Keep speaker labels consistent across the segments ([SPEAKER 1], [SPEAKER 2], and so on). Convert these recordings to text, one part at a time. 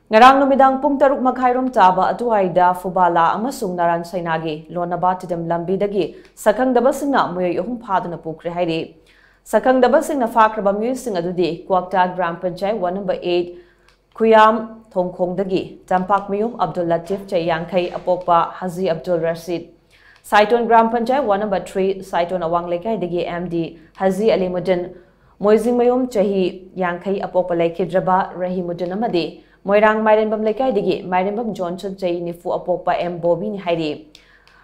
[SPEAKER 1] Ngarang numidang pung taruk makhairom taba atuaida Fubala amasung Naran Sainagi lonaba tidam lambi dagi sakang dabasingna muyoy uhum phaduna pukre hairi sakang dabasingna fakraba muyusing adudi Kuakta Gram Panchayat 1 number 8 Kuyam Thongkhong dagi Tampak Miyum Abdul Latif Chayangkai Apopa Haji Abdul Rashid Saiton Gram Panchayat 1 number 3 Saiton Awang Lekai dagi MD Haji Alimuddin Moizing Mayum Chahi Yangkai Apopa Laikhidraba Rahimuddin amadi Moirang Mairenbam Lekai digi Mairenbam Johnson Jay Nifu Apopa M Bobby ni Hairi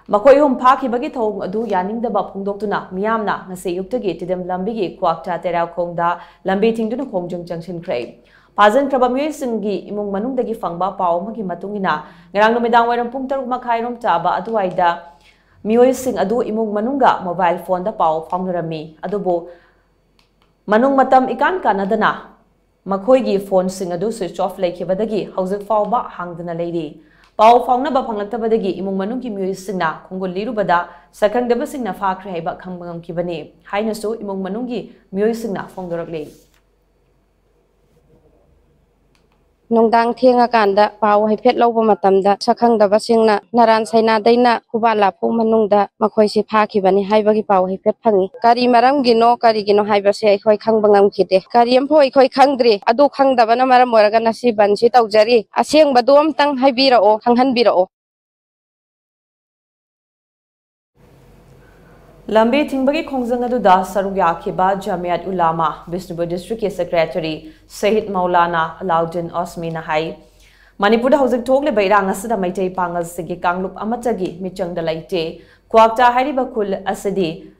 [SPEAKER 1] Makoyum Paki Bagi Thong Adu Yaning the Bapungdotuna Miamna Nase Yuktagi Tidam Lambigi Kuakta Terra Kongda Lambi Tingduna Kongjung Junction Cray Pazan Krabami Singi Imung Manung dagi Fangba Pao Magi Matungina Ngarang Numidang Waram Pungtar Makairum Taba Aduaida Mioy Sing Adu Imung Manunga Mobile Phone da Pao Fangrami Adubo Manung Matam Ikan Kanadana Makoigi phone sing adu switch off laikibadagi hauzik fawba hangdana leidi pau fauna ba phanglatabadagi imung manungki miyusingna khongol lirubada sakang daba singna fakhre haiba khangbangam kibani hainasu imung manungki miyusingna phongdoraklei
[SPEAKER 2] Nongdang thianga kanda pau hai phet loba matamda sakhang daba singna Naran Saina daina Kubala phu manungda makhoi si phaki bani haibagi pau hai phet phangi kari maram gino haiba se khoi khangbangam khite kari amphoi khoi khangdri adu khangdaba na maram moraga nasi bansi taujari aseng badom tang haibira o khanghan bira o
[SPEAKER 1] Lambi Tingbagi Kongjang Aduda Sarugya Kiba Jamiat Ulama Bishnupur District Secretary Sahid Maulana Alauddin Osmina Hai Manipur Hauzik Togle Bairang Asada Maitei Pangal Sigi Kanglup Amatagi Michang Dalaite Kuakta Hariba Kul Asadi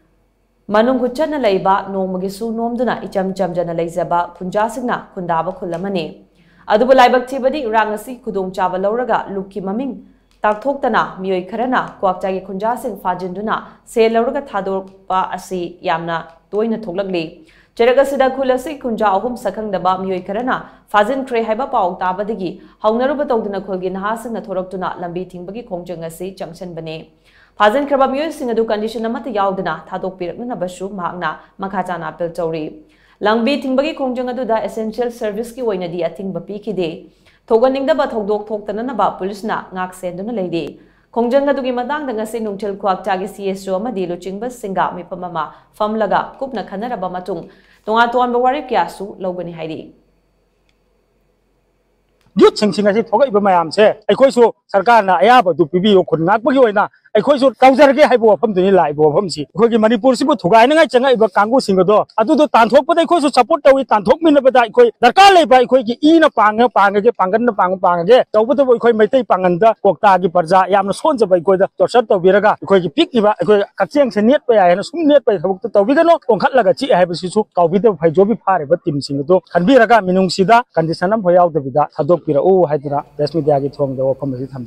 [SPEAKER 1] Manung Huchana Laiba Nomagisu Nomduna Icham Jamjana Laizaba Kunjasingna Kundaba Kulamani Adubu Laibak Tibadi Rangasi Kudung Chava Lauraga Luki Maming Taktoktana Miyoi Karana Kuakjagi Kunjasing Fajinduna Se Lauraga Thadorpa Asi Yamna Toina Toglagli Cheragasida Kulasi Kunja Ahum Sakang Daba Miyoi Karana Fajin Kre Haiba Pau Tabadigi Haunaruba Togduna Kulgi Nahasing Nathoroktuna Lambi Tingbagi Kongjangasi Junction Bane Fajin Kraba Miyoi Singadu Condition Amata Yaudana Thadok Pirakna Bashu Magna Makajana Piltori Langbi Tingbagi Kongjangadu Essential Service Ki Wainadi Ating Bapi Kide Thoganing the Bathodok Toktanaba Pulisna, Ngak Senduna Lady. Kongjanga Dugi Madang the Nasi Nuntil Kuaktagi CSO Madilu Chingba Singa Mipamama, Famlaga, Kupna Kanara Bamatung, Tongaton Bawari Kiasu, Logani Heidi.
[SPEAKER 3] Youth Sing as it forgot Mayam say, a coiso, Sarkana, Ayaba, to Pibi, or Kunapoina, a coiso, Kauzarki Hypo from the life of Homsi, Hogi Manipur Sibu to Gaina Changa, Kango Singado, I do the Tantok, but I coiso support with Tantok Minabata, the Kale by Koiki in a Panga, Panga, Pangan, Panga, the Water Koi Mate Panganda, Koktagi Parza, Yam Sponsa by Koda, Toshato Viraga, Koiki Pikiva, Katsiang Senet by and soon net by Vigano, on Katlagachi, I have a sisu, Kavita, Pajobi Pari, but Tim Singado, and Viraga, Minung Sida, Kandisanam Hoyal the Vida, Hadok Pira, oh, Hydra, that's me, they are from the open.